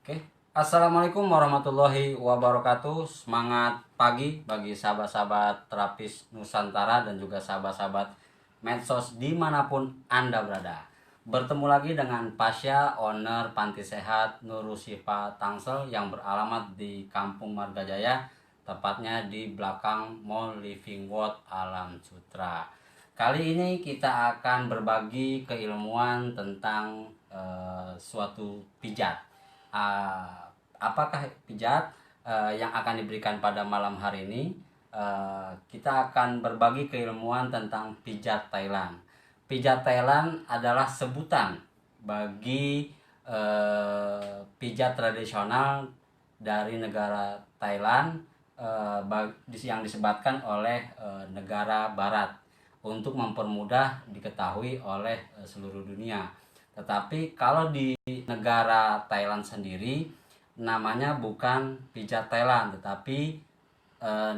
Oke, Assalamualaikum warahmatullahi wabarakatuh. Semangat pagi bagi sahabat-sahabat terapis Nusantara dan juga sahabat-sahabat medsos dimanapun Anda berada. Bertemu lagi dengan Pasya, owner Panti Sehat Nurul Syifa Tangsel yang beralamat di Kampung Margajaya, tepatnya di belakang Mall Living World Alam Sutra. Kali ini kita akan berbagi keilmuan tentang suatu pijat. Apakah pijat yang akan diberikan pada malam hari ini? Kita akan berbagi keilmuan tentang pijat Thailand. Pijat Thailand adalah sebutan bagi pijat tradisional dari negara Thailand yang disebatkan oleh negara Barat untuk mempermudah diketahui oleh seluruh dunia. Tetapi kalau di negara Thailand sendiri namanya bukan pijat Thailand, tetapi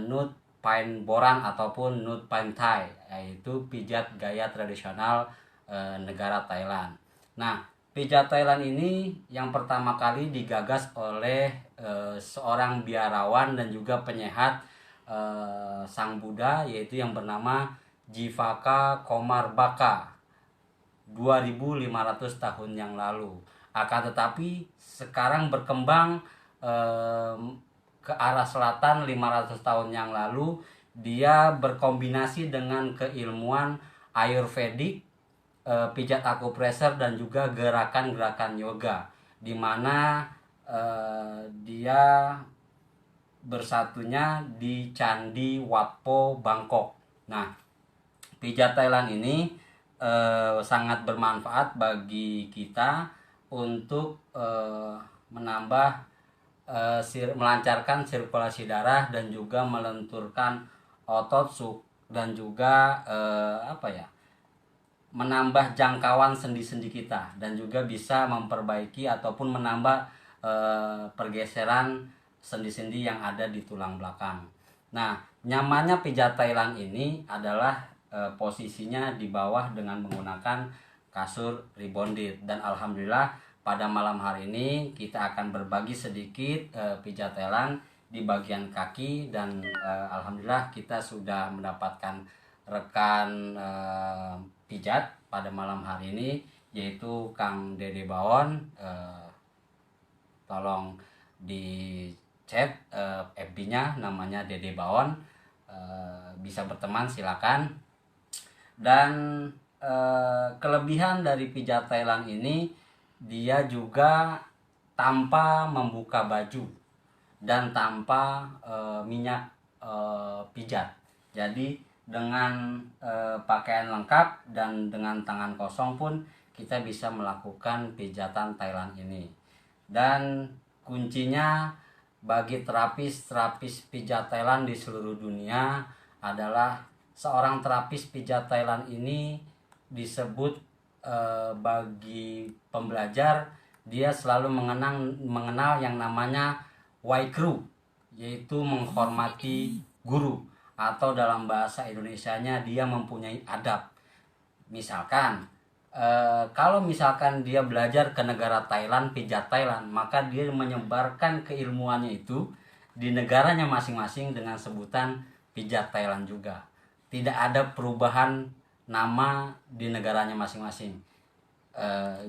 Nut Pain Boran ataupun Nut Pain Thai, yaitu pijat gaya tradisional negara Thailand. Nah, pijat Thailand ini yang pertama kali digagas oleh seorang biarawan dan juga penyehat Sang Buddha, yaitu yang bernama Jivaka Komarbaka 2500 tahun yang lalu. Akan tetapi sekarang berkembang ke arah selatan 500 tahun yang lalu. Dia berkombinasi dengan keilmuan Ayurvedik, pijat akupresur dan juga gerakan-gerakan yoga, di mana dia bersatunya di Candi Wat Po Bangkok. Nah, pijat Thailand ini sangat bermanfaat bagi kita untuk menambah melancarkan sirkulasi darah dan juga melenturkan otot dan juga menambah jangkauan sendi-sendi kita, dan juga bisa memperbaiki ataupun menambah pergeseran sendi-sendi yang ada di tulang belakang. Nah, nyamannya pijat Thailand ini adalah posisinya di bawah dengan menggunakan kasur rebonded, dan alhamdulillah pada malam hari ini kita akan berbagi sedikit pijat Thailand di bagian kaki, dan alhamdulillah kita sudah mendapatkan rekan pijat pada malam hari ini, yaitu Kang Dede Bawon. Tolong di chat FB-nya, namanya Dede Bawon, bisa berteman silakan. Dan kelebihan dari pijat Thailand ini, dia juga tanpa membuka baju dan tanpa minyak pijat. Jadi dengan pakaian lengkap dan dengan tangan kosong pun kita bisa melakukan pijatan Thailand ini. Dan kuncinya bagi terapis pijat Thailand di seluruh dunia adalah seorang terapis pijat Thailand ini disebut bagi pembelajar, dia selalu mengenal yang namanya Waikru, yaitu menghormati guru, atau dalam bahasa Indonesianya dia mempunyai adab. Misalkan kalau misalkan dia belajar ke negara Thailand, pijat Thailand, maka dia menyebarkan keilmuannya itu di negaranya masing-masing dengan sebutan pijat Thailand juga. Tidak ada perubahan nama di negaranya masing-masing.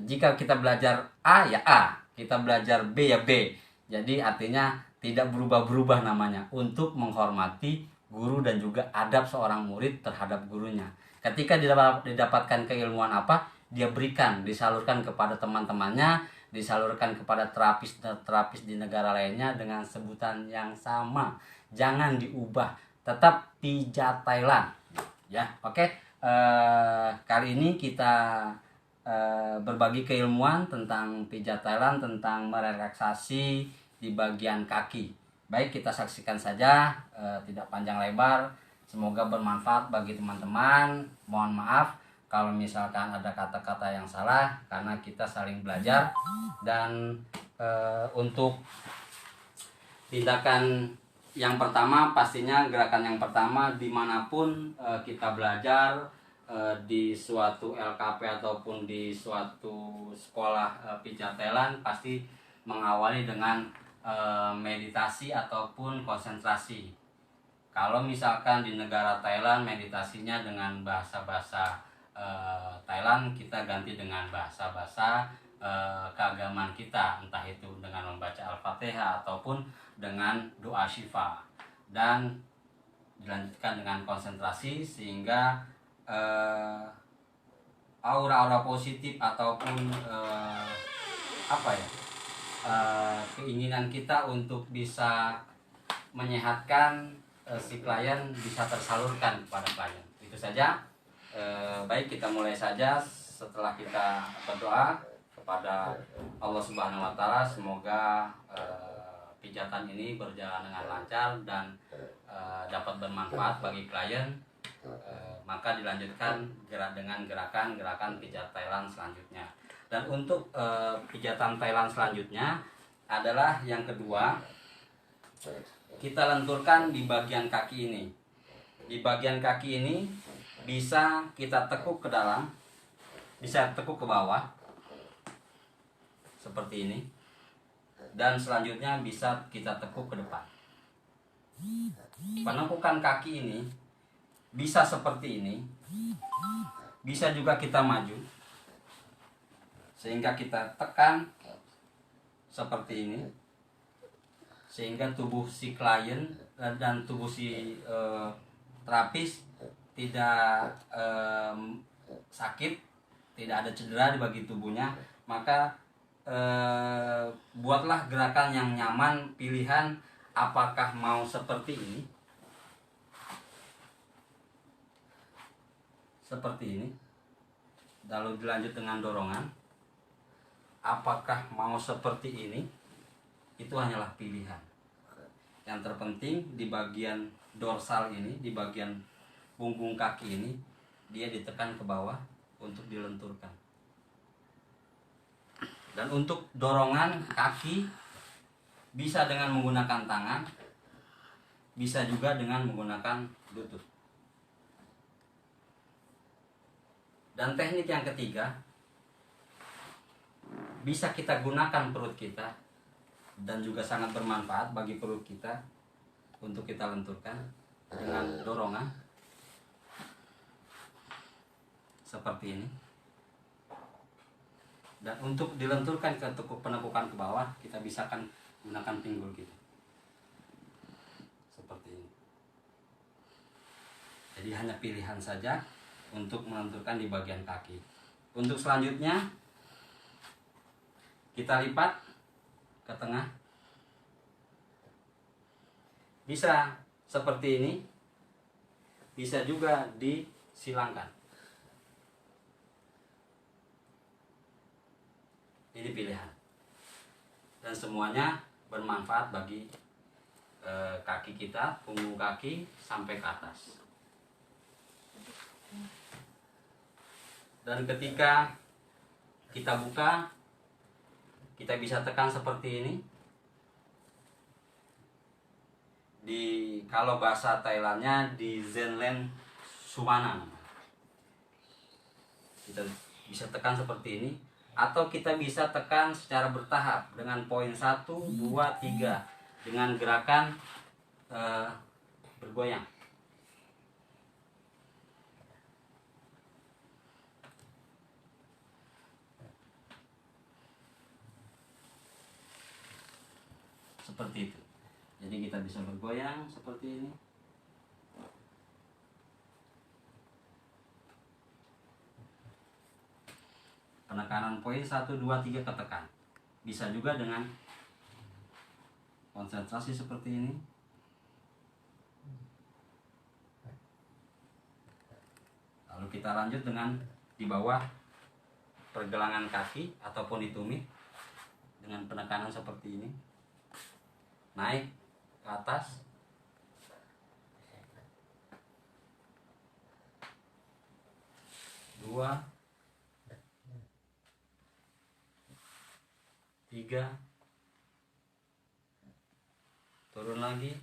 Jika kita belajar A ya A, kita belajar B ya B. Jadi artinya tidak berubah-berubah namanya, untuk menghormati guru dan juga adab seorang murid terhadap gurunya. Ketika didapatkan keilmuan apa, dia berikan, disalurkan kepada teman-temannya, disalurkan kepada terapis di negara lainnya dengan sebutan yang sama. Jangan diubah, tetap pijat Thailand. Ya, oke. Kali ini kita berbagi keilmuan tentang pijat Thailand, tentang merelaksasi di bagian kaki. Baik, kita saksikan saja, tidak panjang lebar. Semoga bermanfaat bagi teman-teman. Mohon maaf kalau misalkan ada kata-kata yang salah, karena kita saling belajar. Dan untuk tindakan yang pertama, pastinya gerakan yang pertama dimanapun kita belajar, di suatu LKP ataupun di suatu sekolah pijat Thailand, pasti mengawali dengan meditasi ataupun konsentrasi. Kalau misalkan di negara Thailand meditasinya dengan bahasa-bahasa Thailand, kita ganti dengan bahasa-bahasa keagamaan kita, entah itu dengan membaca Al-Fatihah ataupun dengan doa syifa, dan dilanjutkan dengan konsentrasi sehingga aura-aura positif ataupun keinginan kita untuk bisa menyehatkan si klien bisa tersalurkan kepada klien. Itu saja. Baik, kita mulai saja setelah kita berdoa kepada Allah Subhanahu wa taala, semoga pijatan ini berjalan dengan lancar dan dapat bermanfaat bagi klien. Maka dilanjutkan dengan gerakan pijat Thailand selanjutnya. Dan untuk pijatan Thailand selanjutnya adalah yang kedua, kita lenturkan di bagian kaki ini. Di bagian kaki ini bisa kita tekuk ke dalam, bisa tekuk ke bawah seperti ini, dan selanjutnya bisa kita tekuk ke depan. Penekukan kaki ini bisa seperti ini, bisa juga kita maju sehingga kita tekan seperti ini, sehingga tubuh si klien dan tubuh si terapis tidak sakit, tidak ada cedera di bagi tubuhnya. Maka buatlah gerakan yang nyaman, pilihan apakah mau seperti ini, seperti ini, lalu dilanjut dengan dorongan. Apakah mau seperti ini, itu hanyalah pilihan. Yang terpenting di bagian dorsal ini, di bagian punggung kaki ini, dia ditekan ke bawah untuk dilenturkan. Dan untuk dorongan kaki bisa dengan menggunakan tangan, bisa juga dengan menggunakan lutut. Dan teknik yang ketiga, bisa kita gunakan perut kita, dan juga sangat bermanfaat bagi perut kita untuk kita lenturkan dengan dorongan seperti ini. Dan untuk dilenturkan ke penekukan ke bawah, kita bisa kan gunakan pinggul kita seperti ini. Jadi hanya pilihan saja untuk melenturkan di bagian kaki. Untuk selanjutnya kita lipat ke tengah, bisa seperti ini, bisa juga disilangkan. Ini pilihan, dan semuanya bermanfaat bagi kaki kita, punggung kaki sampai ke atas. Dan ketika kita buka, kita bisa tekan seperti ini. Kalau bahasa Thailandnya di Zenlen Sumana, kita bisa tekan seperti ini, atau kita bisa tekan secara bertahap dengan poin 1, 2, 3 dengan gerakan bergoyang. Seperti itu. Jadi kita bisa bergoyang seperti ini. Penekanan poin 1, 2, 3 ketekan. Bisa juga dengan konsentrasi seperti ini. Lalu kita lanjut dengan di bawah pergelangan kaki ataupun di tumit dengan penekanan seperti ini. Naik ke atas. Dua, 3, turun lagi,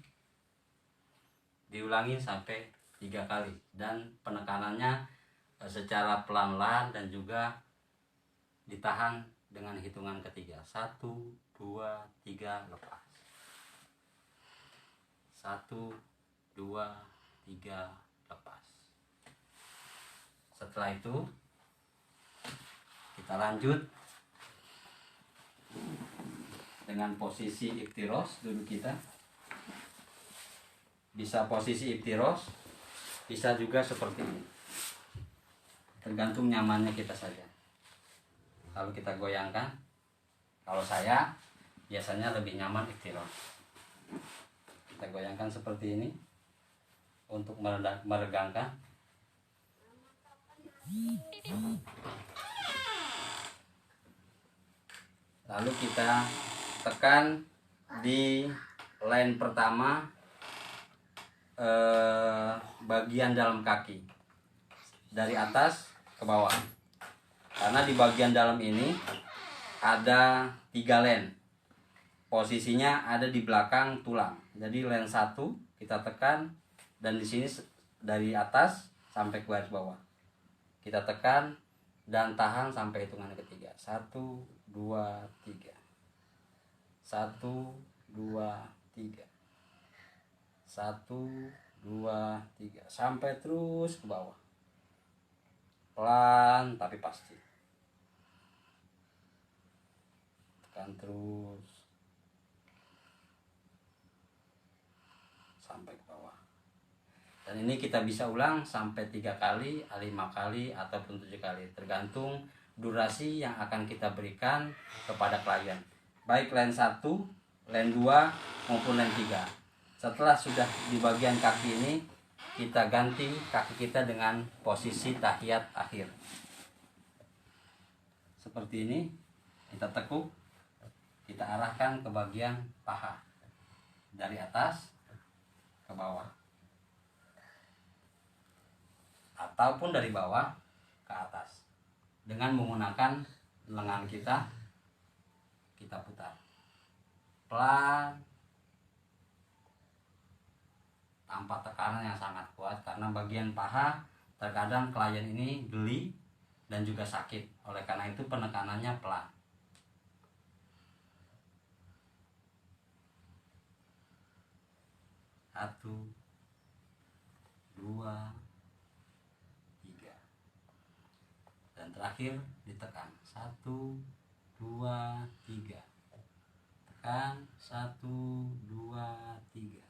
diulangi sampai 3 kali, dan penekanannya secara pelan-pelan dan juga ditahan dengan hitungan ketiga. 1, 2, 2, 3, lepas. 1, 2, 3, lepas. Setelah itu kita lanjut dengan posisi iftirosh duduk kita. Bisa posisi iftirosh, bisa juga seperti ini, tergantung nyamannya kita saja. Lalu kita goyangkan. Kalau saya biasanya lebih nyaman iftirosh. Kita goyangkan seperti ini untuk meregangkan. Lalu kita tekan di line pertama, bagian dalam kaki, dari atas ke bawah. Karena di bagian dalam ini ada 3 len. Posisinya ada di belakang tulang. Jadi len 1 kita tekan, dan di sini dari atas sampai ke garis bawah. Kita tekan dan tahan sampai hitungan ketiga. 1, 2, 3. 1, 2, 3. 1, 2, 3. Sampai terus ke bawah. Pelan tapi pasti. Tekan terus sampai ke bawah. Dan ini kita bisa ulang sampai 3 kali, 5 kali, ataupun 7 kali, tergantung durasi yang akan kita berikan kepada klien, baik line 1, line 2 maupun line 3. Setelah sudah di bagian kaki ini, kita ganti kaki kita dengan posisi tahiyat akhir. Seperti ini, kita tekuk, kita arahkan ke bagian paha, dari atas ke bawah, ataupun dari bawah ke atas, dengan menggunakan lengan kita putar pelan, tanpa tekanan yang sangat kuat, karena bagian paha terkadang klien ini geli dan juga sakit. Oleh karena itu penekanannya pelan. Satu, 2, 3. Dan terakhir ditekan. 1, 2, 3. Tekan. 1, 2, 3.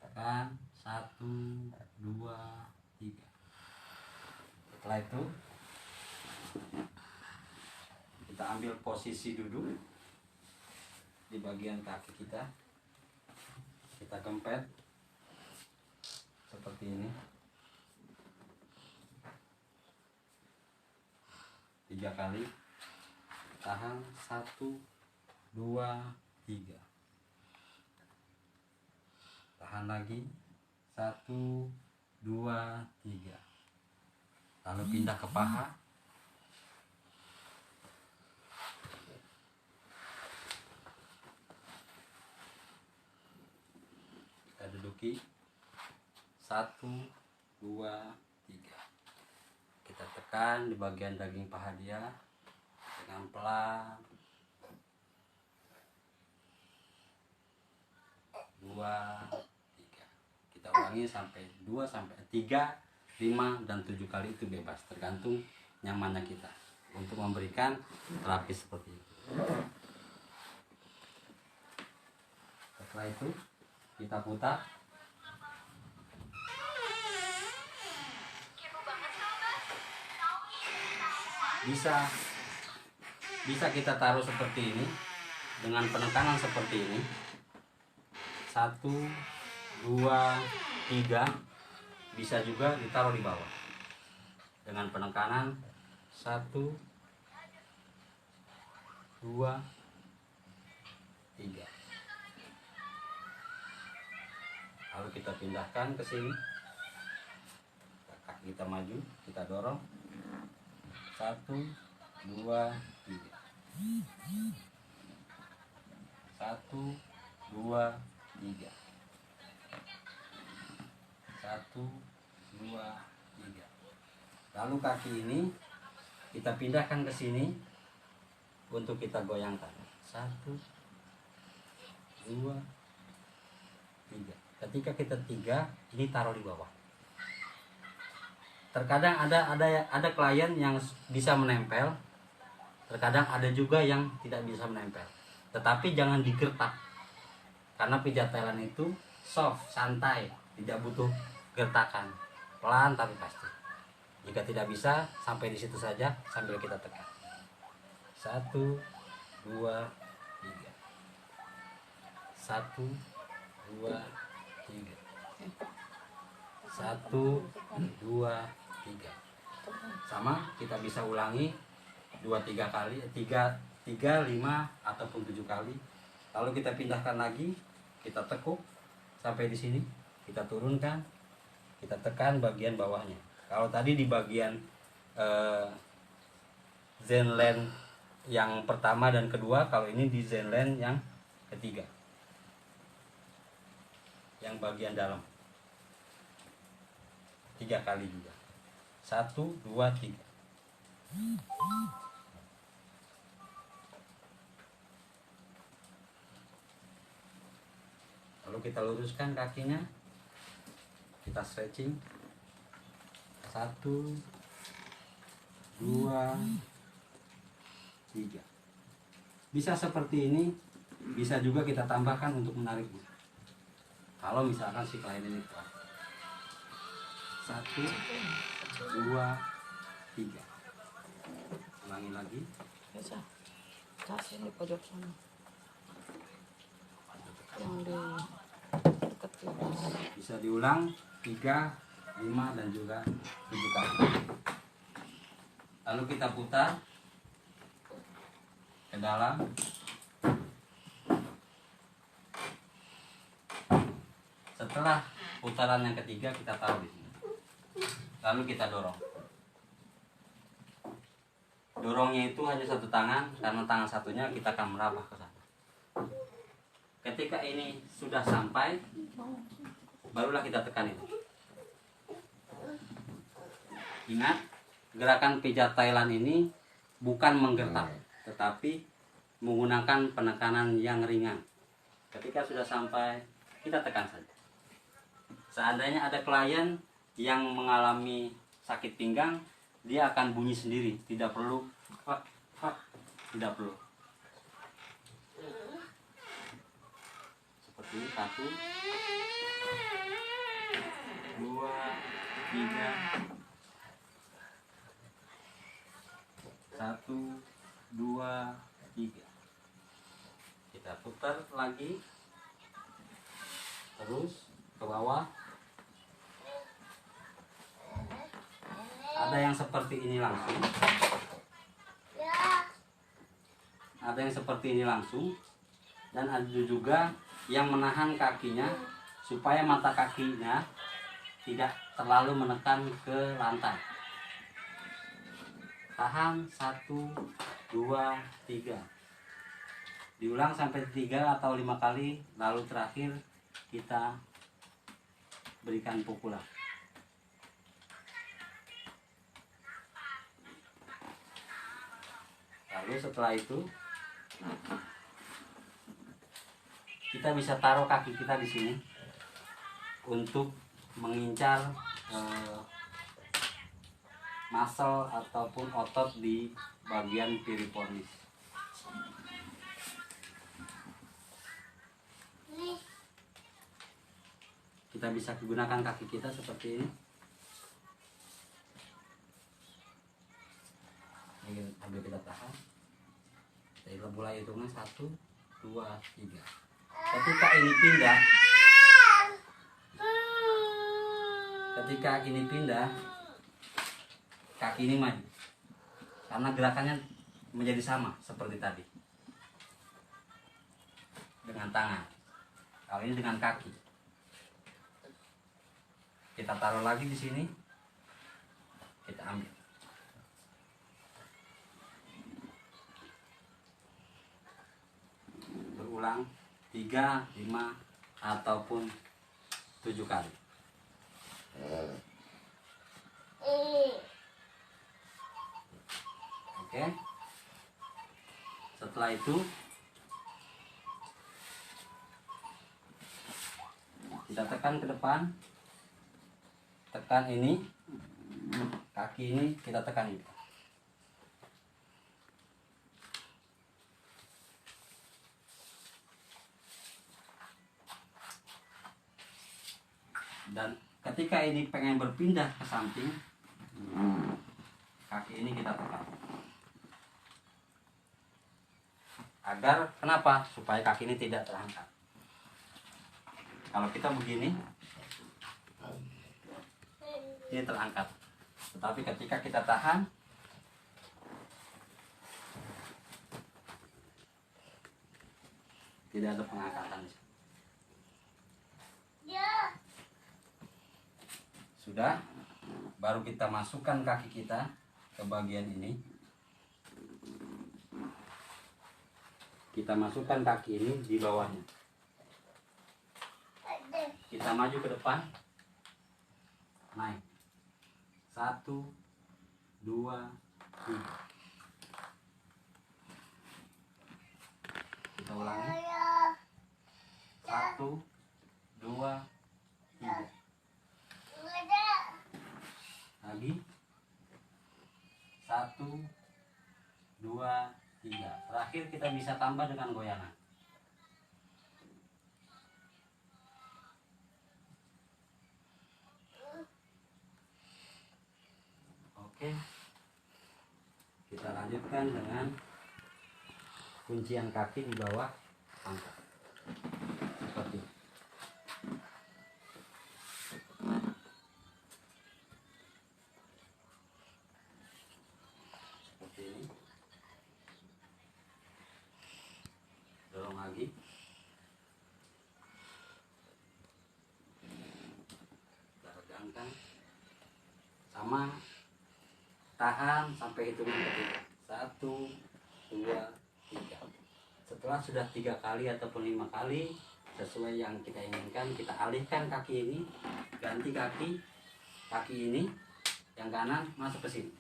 Tekan. 1, 2, 3. Setelah itu kita ambil posisi duduk di bagian kaki kita. Kita kempet seperti ini 3 kali. Tahan. 1, 2, 3. Tahan lagi. 1, 2, 3. Lalu pindah ke paha. Kita duduki. 1, 2, 3. Kita tekan di bagian daging paha dia dengan pelan. 2, 3. Kita ulangi sampai 2 sampai 3, 5 dan 7 kali, itu bebas, tergantung nyamannya kita untuk memberikan terapi seperti itu. Setelah itu kita putar. Bisa kita taruh seperti ini dengan penekanan seperti ini. 1, 2, 3. Bisa juga ditaruh di bawah dengan penekanan 1, 2, 3. Lalu kita pindahkan ke sini. Kaki kita maju, kita dorong. 1, 2, 3. 1, 2, 3. 1, 2, 3. Lalu kaki ini kita pindahkan ke sini untuk kita goyangkan. 1, 2, 3. Ketika kita 3, ini taruh di bawah. Terkadang ada klien yang bisa menempel, terkadang ada juga yang tidak bisa menempel. Tetapi jangan digertak, karena pijat Thailand itu soft, santai, tidak butuh gertakan, pelan tapi pasti. Jika tidak bisa, sampai di situ saja sambil kita tekan. 1, 2, 3. 1, 2, 3. 1, 2, 3. Sama, kita bisa ulangi 2-3 kali, 3, 5 ataupun 7 kali. Lalu kita pindahkan lagi, kita tekuk sampai di sini, kita turunkan, kita tekan bagian bawahnya. Kalau tadi di bagian Zenland yang pertama dan kedua, kalau ini di Zenland yang ketiga, yang bagian dalam. 3 kali juga. 1, 2, 3. Lalu kita luruskan kakinya, kita stretching. 1, 2, 3. Bisa seperti ini, bisa juga kita tambahkan untuk menariknya. Kalau misalkan si klien ini kuat. 1, 2, 3. Ulangi lagi. Bisa. Kasih di pojok sana. Yang di dekat Bisa diulang 3, 5 dan juga 7 kali. Lalu kita putar ke dalam. Setelah putaran yang ketiga, kita taruh di sini. Lalu kita dorong. Dorongnya itu hanya satu tangan, karena tangan satunya kita akan meraba ke sana. Ketika ini sudah sampai, barulah kita tekan itu. Ingat, gerakan pijat Thailand ini bukan menggertak, tetapi menggunakan penekanan yang ringan. Ketika sudah sampai, kita tekan saja. Seandainya ada klien yang mengalami sakit pinggang, dia akan bunyi sendiri, tidak perlu tidak perlu. Seperti ini, 1, 2, 3. 1, 2, 3. Kita putar lagi, terus ke bawah. Ada yang seperti ini langsung, ada yang seperti ini langsung, dan ada juga yang menahan kakinya supaya mata kakinya tidak terlalu menekan ke lantai. Tahan 1, 2, 3. Diulang sampai 3 atau 5 kali, lalu terakhir kita berikan pukulan. Lalu setelah itu kita bisa taruh kaki kita di sini untuk mengincar muscle ataupun otot di bagian piriformis. Kita bisa gunakan kaki kita seperti ini. Ini sambil kita tahan. Kita mulai hitungnya 1, 2, 3. Ketika ini pindah, kaki ini maju, karena gerakannya menjadi sama seperti tadi dengan tangan. Kali ini dengan kaki. Kita taruh lagi di sini, kita ambil. Berulang 3, 5 ataupun 7 kali. Oke. Setelah itu Kita tekan ke depan, tekan ini, kaki ini kita tekan ini. Dan ketika ini pengen berpindah ke samping, kaki ini kita tekan. Agar kenapa? Supaya kaki ini tidak terangkat. Kalau kita begini, ini terangkat. Tetapi ketika kita tahan, tidak ada pengangkatan. Sudah, baru kita masukkan kaki kita ke bagian ini. Kita masukkan kaki ini di bawahnya. Kita maju ke depan, naik, 1, 2, 3. Kita ulangi, 1, 2, 3. Lagi, 1, 2, 3. Terakhir kita bisa tambah dengan goyangan. Oke, kita lanjutkan dengan kuncian kaki di bawah pangkat seperti ini. Seperti ini. Dorong lagi. Kita regangkan. Sama. Tahan sampai hitungan ketiga. 1, 2, 3. Setelah sudah 3 kali ataupun 5 kali sesuai yang kita inginkan, kita alihkan kaki ini, ganti kaki ini yang kanan masuk ke sini.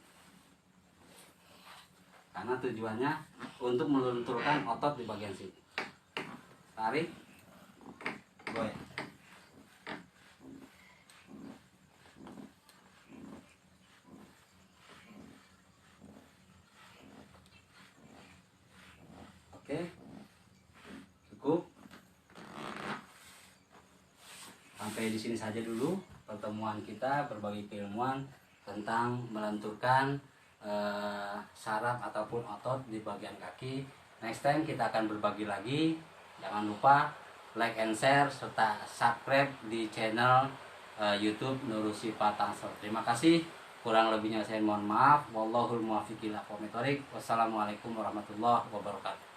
Karena tujuannya untuk melunturkan otot di bagian sini. Tarik, goyang. Oke, cukup. Sampai di sini saja dulu pertemuan kita berbagi keilmuan tentang melenturkan saraf ataupun otot di bagian kaki. Next time kita akan berbagi lagi. Jangan lupa like and share serta subscribe di channel YouTube Nurul Sifa Tangsel. Terima kasih. Kurang lebihnya saya mohon maaf. Wallahul muwaffiq ila aqwamit thoriq. Wassalamualaikum warahmatullahi wabarakatuh.